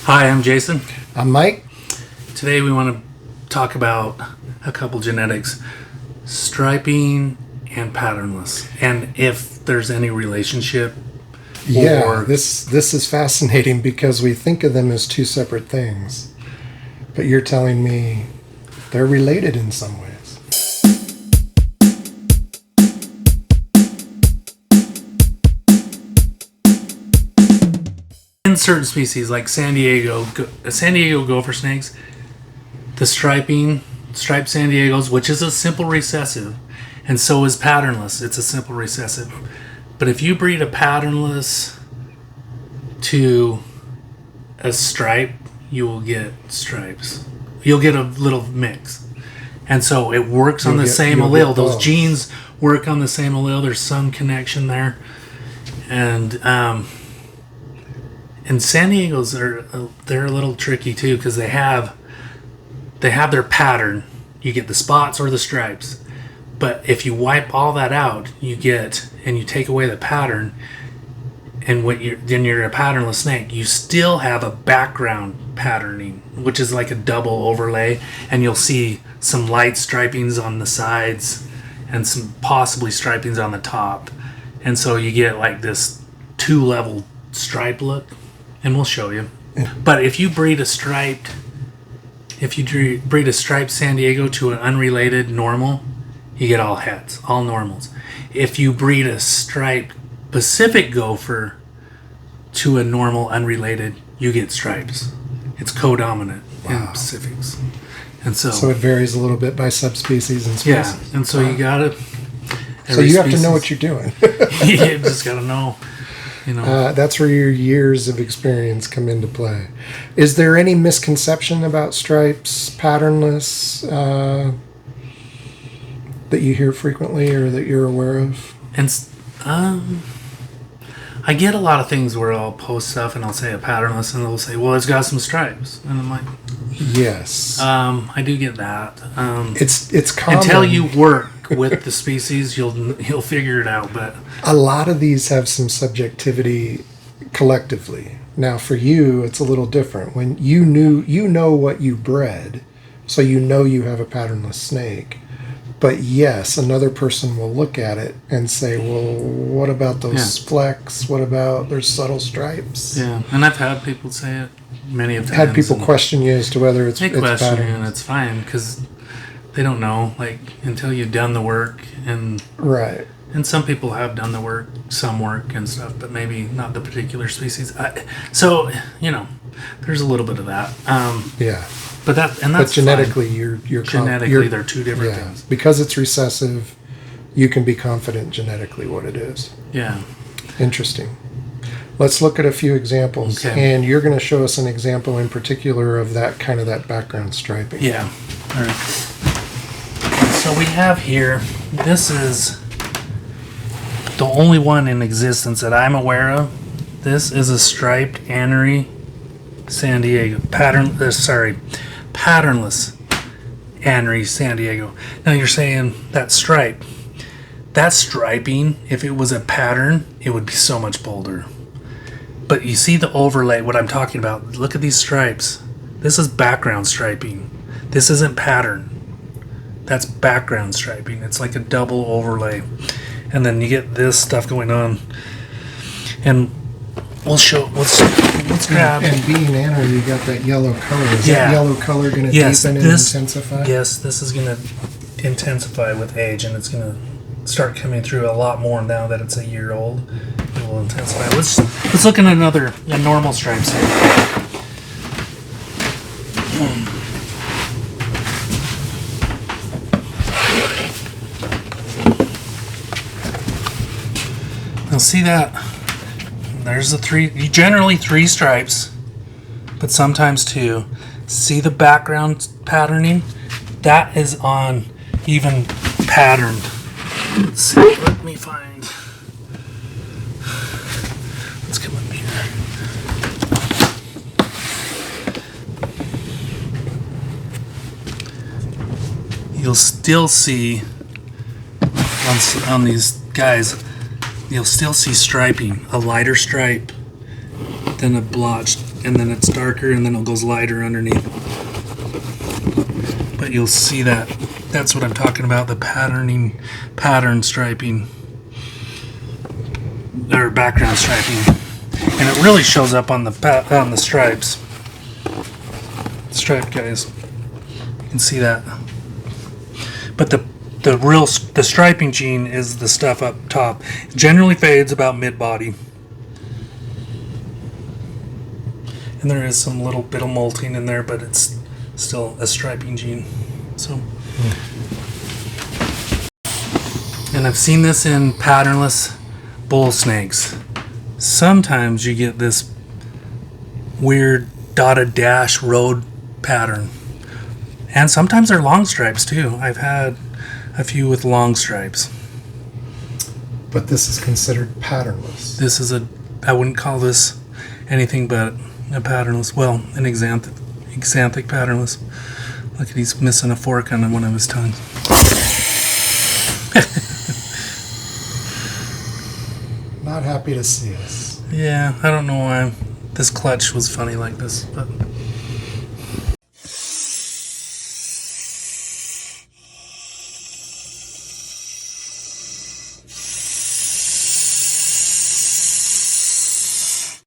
Hi, I'm Jason. I'm Mike. Today we want to talk about a couple genetics, striping and patternless, and if there's any relationship. Yeah, this is fascinating because we think of them as two separate things, but you're telling me they're related in some ways. In certain species, like San Diego gopher snakes, the striped San Diegos, which is a simple recessive, and so is patternless. It's a simple recessive. But if you breed a patternless to a stripe, you will get stripes. You'll get a little mix. And so it works on the same allele. Those genes work on the same allele. There's some connection there. And San Diegos they're a little tricky too, because they have their pattern. You get the spots or the stripes. But if you wipe all that out, you take away the pattern, and then you're a patternless snake. You still have a background patterning, which is like a double overlay, and you'll see some light stripings on the sides and some possibly stripings on the top, and so you get like this 2-level stripe look, and we'll show you. But if you breed a striped San Diego to an unrelated normal, you get all heads, all normals. If you breed a striped Pacific gopher to a normal unrelated, you get stripes. It's co-dominant in Pacifics. And so it varies a little bit by subspecies and species. Yeah, and so you gotta... So you have to know what you're doing. You just gotta know. That's where your years of experience come into play. Is there any misconception about stripes, patternless, that you hear frequently or that you're aware of? And I get a lot of things where I'll post stuff and I'll say a patternless, and they'll say, "Well, it's got some stripes," and I'm like, "Yes." I do get that. It's common. Until you work with the species, you'll figure it out. But a lot of these have some subjectivity collectively. Now, for you, it's a little different. When you know what you bred, so you know you have a patternless snake. But yes, another person will look at it and say, "Well, what about those flecks? What about there's subtle stripes?" Yeah, and I've had people say it many times. Had people question you as to whether it's question you, and it's fine because they don't know, like, until you've done the work. And right. And some people have done the work, some work and stuff, but maybe not the particular species. There's a little bit of that. Yeah. But that's genetically, fine. They're two different things. Because it's recessive, you can be confident genetically what it is. Yeah. Interesting. Let's look at a few examples. Okay. And you're going to show us an example in particular of that background striping. Yeah. All right. So we have here, this is the only one in existence that I'm aware of. This is a striped Anery San Diego. Patternless Anery San Diego. Now you're saying that striping, if it was a pattern, it would be so much bolder. But you see the overlay, what I'm talking about. Look at these stripes. This is background striping. This isn't pattern. That's background striping. It's like a double overlay. And then you get this stuff going on. And we'll show, let's grab. And being Anery, you got that yellow color. Is that yellow color going to deepen and intensify? Yes, this is going to intensify with age, and it's going to start coming through a lot more now that it's a year old. It will intensify. Let's look at a normal stripes here. Now see that? There's generally 3 stripes, but sometimes 2. See the background patterning? That is on even patterned. Let's see, let me find. Let's come up here. You'll still see on these guys, you'll still see striping, a lighter stripe than a blotched and then it's darker, and then it goes lighter underneath. But you'll see that. That's what I'm talking about, the pattern striping, or background striping. And it really shows up on the stripes. Stripe guys. You can see that. But the striping gene is the stuff up top. It generally fades about mid-body. And there is some little bit of molting in there, but it's still a striping gene. So, and I've seen this in patternless bull snakes. Sometimes you get this weird dotted dash road pattern. And sometimes they're long stripes too. I've had a few with long stripes. But this is considered patternless. This is I wouldn't call this anything but a patternless. Well, an xanthic patternless. Look at, he's missing a fork on one of his tongues. Not happy to see us. Yeah, I don't know why this clutch was funny like this, but